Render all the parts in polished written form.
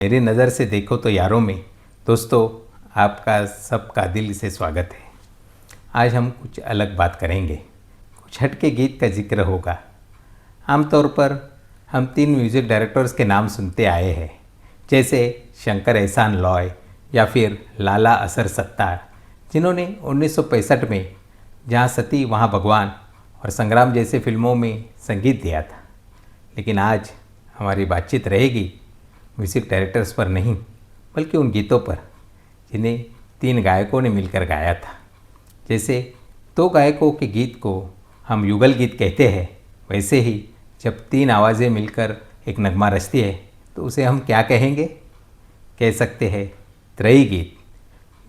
मेरी नज़र से देखो तो यारों में दोस्तों, आपका सबका दिल से स्वागत है। आज हम कुछ अलग बात करेंगे, कुछ हटके गीत का जिक्र होगा। आमतौर पर हम 3 म्यूज़िक डायरेक्टर्स के नाम सुनते आए हैं, जैसे शंकर एहसान लॉय या फिर लाला असर सत्तार, जिन्होंने 1965 में जहाँ सती वहाँ भगवान और संग्राम जैसे फिल्मों में संगीत दिया था। लेकिन आज हमारी बातचीत रहेगी म्यूज़िक डायरेक्टर्स पर नहीं, बल्कि उन गीतों पर जिन्हें 3 गायकों ने मिलकर गाया था। जैसे 2 गायकों के गीत को हम युगल गीत कहते हैं, वैसे ही जब 3 आवाज़ें मिलकर एक नगमा रचती है तो उसे हम क्या कहेंगे? कह सकते हैं त्रयी गीत,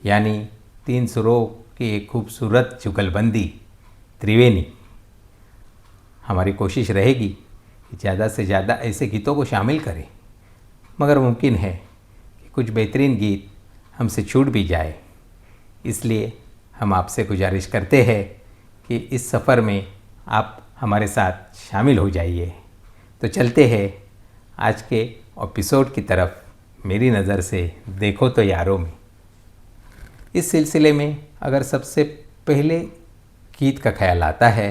यानी 3 सुरों की एक खूबसूरत जुगलबंदी, त्रिवेणी। हमारी कोशिश रहेगी कि ज़्यादा से ज़्यादा ऐसे गीतों को शामिल करें, मगर मुमकिन है कि कुछ बेहतरीन गीत हमसे छूट भी जाए। इसलिए हम आपसे गुजारिश करते हैं कि इस सफ़र में आप हमारे साथ शामिल हो जाइए। तो चलते हैं आज के एपिसोड की तरफ, मेरी नज़र से देखो तो यारों में। इस सिलसिले में अगर सबसे पहले गीत का ख्याल आता है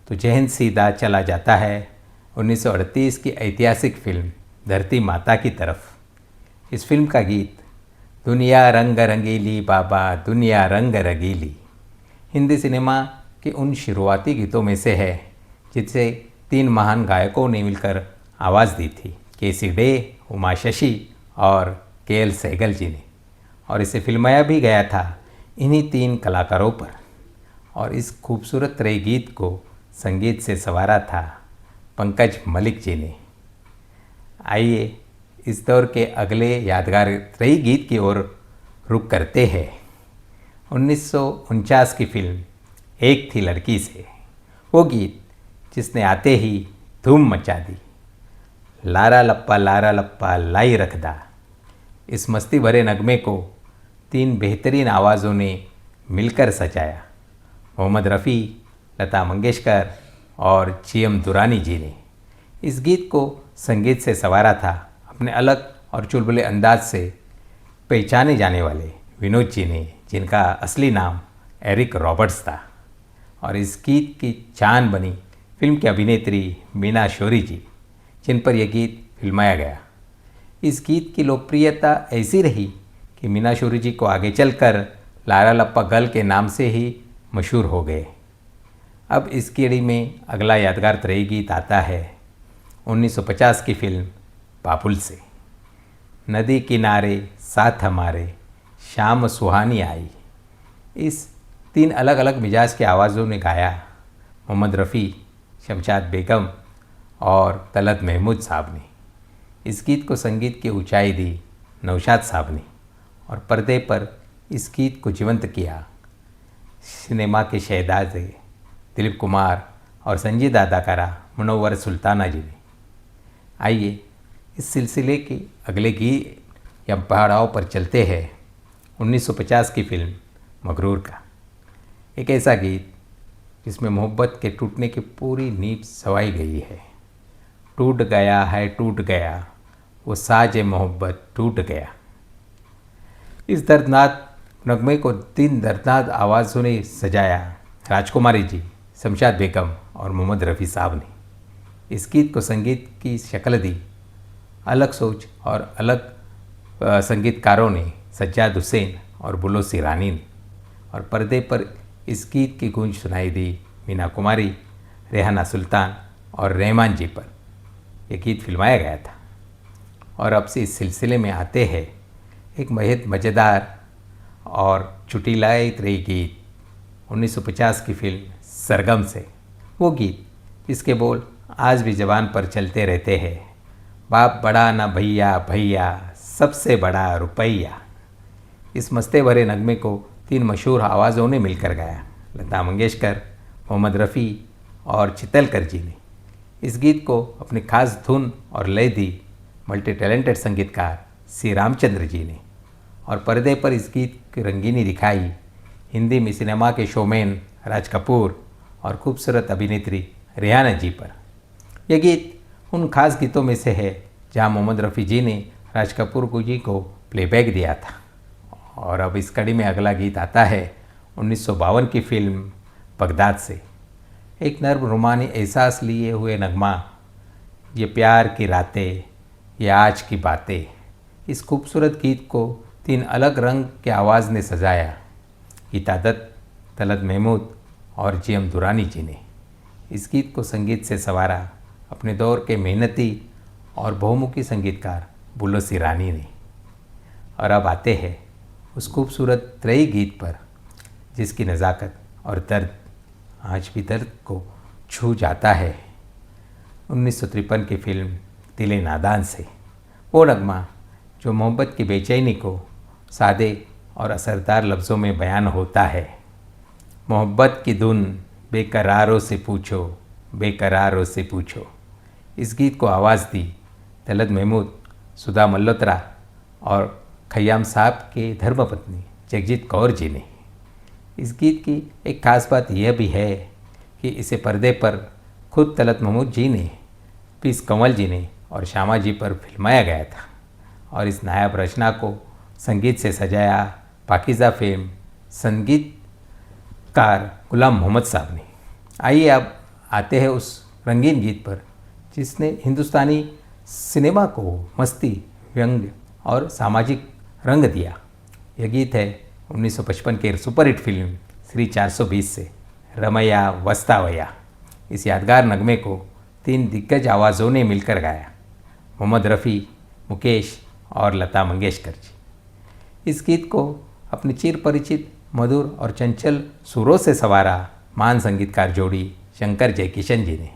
तो जहन सीधा चला जाता है 1938 की ऐतिहासिक फिल्म धरती माता की तरफ। इस फिल्म का गीत दुनिया रंग रंगीली बाबा दुनिया रंग रंगीली हिंदी सिनेमा के उन शुरुआती गीतों में से है जिसे 3 महान गायकों ने मिलकर आवाज़ दी थी, केसी डे, उमा शशि और के.एल. सहगल जी ने। और इसे फिल्माया भी गया था इन्हीं 3 कलाकारों पर। और इस खूबसूरत त्रयी गीत को संगीत से संवारा था पंकज मलिक जी ने। आइए इस दौर के अगले यादगार त्रयी गीत की ओर रुख करते हैं। 1949 की फिल्म एक थी लड़की से, वो गीत जिसने आते ही धूम मचा दी। लारा लप्पा लाई रखदा। इस मस्ती भरे नगमे को 3 बेहतरीन आवाज़ों ने मिलकर सजाया, मोहम्मद रफ़ी, लता मंगेशकर और जी.एम. दुरानी जी ने। इस गीत को संगीत से संवारा था अपने अलग और चुलबुले अंदाज से पहचाने जाने वाले विनोद जी ने, जिनका असली नाम एरिक रॉबर्ट्स था। और इस गीत की जान बनी फिल्म की अभिनेत्री मीना शौरी जी, जिन पर यह गीत फिल्माया गया। इस गीत की लोकप्रियता ऐसी रही कि मीना शौरी जी को आगे चलकर लारा लप्पा गर्ल के नाम से ही मशहूर हो गए। अब इस कड़ी में अगला यादगार त्रयी गीत आता है 1950 की फिल्म बाबुल से। नदी किनारे साथ हमारे शाम सुहानी आई। इस 3 अलग अलग मिजाज की आवाज़ों ने गाया, मोहम्मद रफ़ी, शमशाद बेगम और तलत महमूद साहब ने। इस गीत को संगीत की ऊंचाई दी नौशाद साहब ने और पर्दे पर इस गीत को जीवंत किया सिनेमा के शहजादे दिलीप कुमार और संजीदा अदाकारा मुनव्वर सुल्ताना जी ने। आइए इस सिलसिले के अगले गीत या पहाड़ाओं पर चलते हैं 1950 की फिल्म मगरूर का। एक ऐसा गीत जिसमें मोहब्बत के टूटने की पूरी नींव सवाई गई है। टूट गया है टूट गया वो साज मोहब्बत टूट गया। इस दर्दनाक नगमे को 3 दर्दनाक आवाज़ों ने सजाया, राजकुमारी जी, शमशाद बेगम और मोहम्मद रफ़ी साहब ने। इस गीत को संगीत की शक्ल दी अलग सोच और अलग संगीतकारों ने, सज्जाद हुसैन और बुलोसी रानी ने। और पर्दे पर इस गीत की गूंज सुनाई दी मीना कुमारी, रेहाना सुल्तान और रहमान जी पर यह गीत फिल्माया गया था। और अब से इस सिलसिले में आते हैं एक बेहद मज़ेदार और चुटीलाए त्रयी गीत 1950 की फिल्म सरगम से। वो गीत जिसके बोल आज भी ज़बान पर चलते रहते हैं, बाप बड़ा ना भैया भैया सबसे बड़ा रुपैया। इस मस्ते भरे नगमे को 3 मशहूर आवाज़ों ने मिलकर गाया, लता मंगेशकर, मोहम्मद रफ़ी और चितलकर जी ने। इस गीत को अपनी खास धुन और लय दी मल्टी टैलेंटेड संगीतकार सी रामचंद्र जी ने। और पर्दे पर इस गीत की रंगीनी दिखाई हिंदी में सिनेमा के शोमैन राज कपूर और खूबसूरत अभिनेत्री रेहाना जी पर। यह गीत उन खास गीतों में से है जहां मोहम्मद रफ़ी जी ने राज कपूर जी को प्लेबैक दिया था। और अब इस कड़ी में अगला गीत आता है 1952 की फिल्म बगदाद से। एक नर्म रुमानी एहसास लिए हुए नगमा, ये प्यार की रातें, ये आज की बातें। इस खूबसूरत गीत को 3 अलग रंग के आवाज़ ने सजाया, गीता दत्त, तलत महमूद और जीएम दुरानी जी ने। इस गीत को संगीत से संवारा अपने दौर के मेहनती और बहुमुखी संगीतकार बुल्लो सिरानी ने। और अब आते हैं उस खूबसूरत त्रयी गीत पर जिसकी नज़ाकत और दर्द आज भी दर्द को छू जाता है। 1953 की फिल्म दिल नादान से वो नगमा जो मोहब्बत की बेचैनी को सादे और असरदार लफ्ज़ों में बयान होता है। मोहब्बत की धुन बेकरारों से पूछो, बेकरारों से पूछो। इस गीत को आवाज़ दी तलत महमूद, सुधा मल्होत्रा और खयाम साहब के धर्मपत्नी जगजीत कौर जी ने। इस गीत की एक ख़ास बात यह भी है कि इसे पर्दे पर खुद तलत महमूद जी ने, पीस कंवल जी ने और श्यामा जी पर फिल्माया गया था। और इस नायाब रचना को संगीत से सजाया पाकीज़ा फिल्म संगीतकार गुलाम मोहम्मद साहब ने। आइए अब आते हैं उस रंगीन गीत पर जिसने हिंदुस्तानी सिनेमा को मस्ती, व्यंग्य और सामाजिक रंग दिया। यह गीत है 1955 के सुपरहिट फिल्म श्री 420 से, रमैया वस्तावया। इस यादगार नगमे को 3 दिग्गज आवाज़ों ने मिलकर गाया, मोहम्मद रफ़ी, मुकेश और लता मंगेशकर जी। इस गीत को अपनी चिर परिचित मधुर और चंचल सुरों से संवारा महान संगीतकार जोड़ी शंकर जयकिशन जी ने।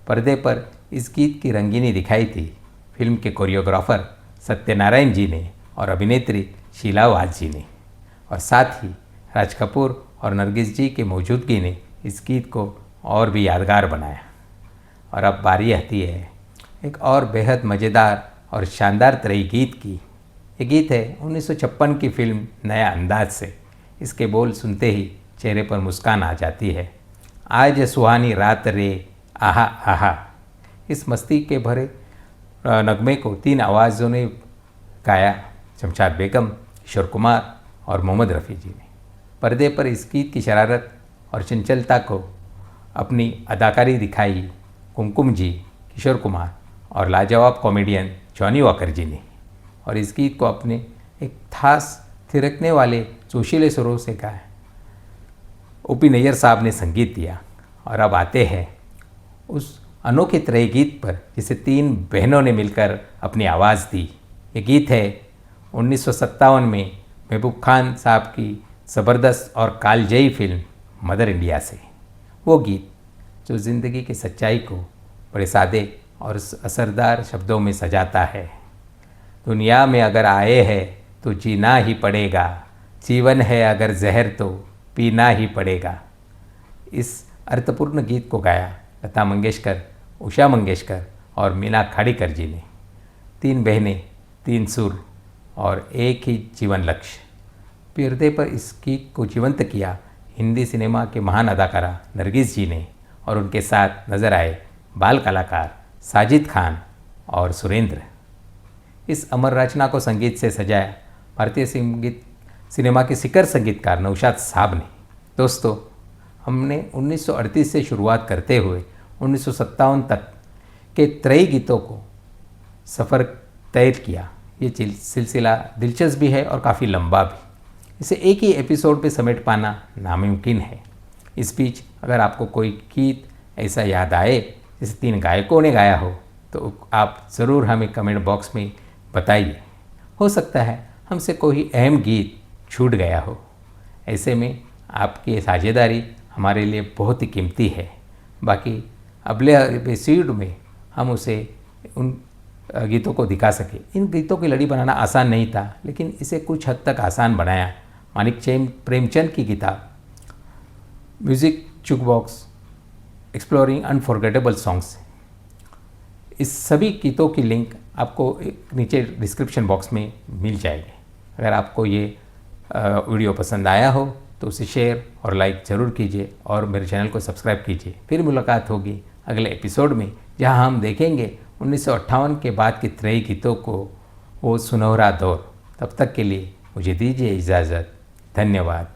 पर्दे पर इस गीत की रंगीनी दिखाई थी फिल्म के कोरियोग्राफर सत्यनारायण जी ने और अभिनेत्री शीला वाज जी ने। और साथ ही राज कपूर और नरगिस जी की मौजूदगी ने इस गीत को और भी यादगार बनाया। और अब बारी आती है एक और बेहद मज़ेदार और शानदार त्रयी गीत की। ये गीत है 1956 की फिल्म नया अंदाज से। इसके बोल सुनते ही चेहरे पर मुस्कान आ जाती है। आज सुहानी रात रे आहा आहा। इस मस्ती के भरे नगमे को 3 आवाज़ों ने गाया, शमशाद बेगम, किशोर कुमार और मोहम्मद रफ़ी जी ने। पर्दे पर इस गीत की शरारत और चंचलता को अपनी अदाकारी दिखाई कुमकुम जी, किशोर कुमार और लाजवाब कॉमेडियन जॉनी वॉकर जी ने। और इस गीत को अपने एक खास थिरकने वाले जोशीले सुरों से गाया ओपी नैयर साहब ने संगीत दिया। और अब आते हैं उस अनोखे त्रयी गीत पर जिसे 3 बहनों ने मिलकर अपनी आवाज़ दी। ये गीत है 1957 में महबूब खान साहब की ज़बरदस्त और कालजयी फिल्म मदर इंडिया से। वो गीत जो ज़िंदगी की सच्चाई को बड़े सादे और असरदार शब्दों में सजाता है। दुनिया में अगर आए हैं तो जीना ही पड़ेगा, जीवन है अगर जहर तो पीना ही पड़ेगा। इस अर्थपूर्ण गीत को गाया लता मंगेशकर, उषा मंगेशकर और मीना खाड़ीकर जी ने। 3 बहनें, 3 सुर और एक ही जीवन लक्ष्य। पर्दे पर इस गीत को जीवंत किया हिंदी सिनेमा के महान अदाकारा नरगिस जी ने और उनके साथ नजर आए बाल कलाकार साजिद खान और सुरेंद्र। इस अमर रचना को संगीत से सजाया भारतीय संगीत सिनेमा के शिखर संगीतकार नौशाद साहब ने। दोस्तों, हमने 1938 से शुरुआत करते हुए 1957 तक के त्रयी गीतों को सफ़र तय किया। ये सिलसिला दिलचस्प भी है और काफ़ी लंबा भी। इसे एक ही एपिसोड में समेट पाना नामुमकिन है। इस बीच अगर आपको कोई गीत ऐसा याद आए जिसे 3 गायकों ने गाया हो तो आप ज़रूर हमें कमेंट बॉक्स में बताइए। हो सकता है हमसे कोई अहम गीत छूट गया हो। ऐसे में आपकी साझेदारी हमारे लिए बहुत ही कीमती है। बाकी अगले एपिसोड में हम उसे उन गीतों को दिखा सके। इन गीतों की लड़ी बनाना आसान नहीं था, लेकिन इसे कुछ हद तक आसान बनाया मानिक प्रेमचंद की किताब music jukebox exploring unforgettable songs. इस सभी गीतों की लिंक आपको नीचे डिस्क्रिप्शन बॉक्स में मिल जाएगी। अगर आपको ये वीडियो पसंद आया हो तो उसे शेयर और लाइक ज़रूर कीजिए और मेरे चैनल को सब्सक्राइब कीजिए। फिर मुलाकात होगी अगले एपिसोड में, जहां हम देखेंगे 1958 के बाद के त्रयी गीतों को वो सुनहरा दौर। तब तक के लिए मुझे दीजिए इजाज़त। धन्यवाद।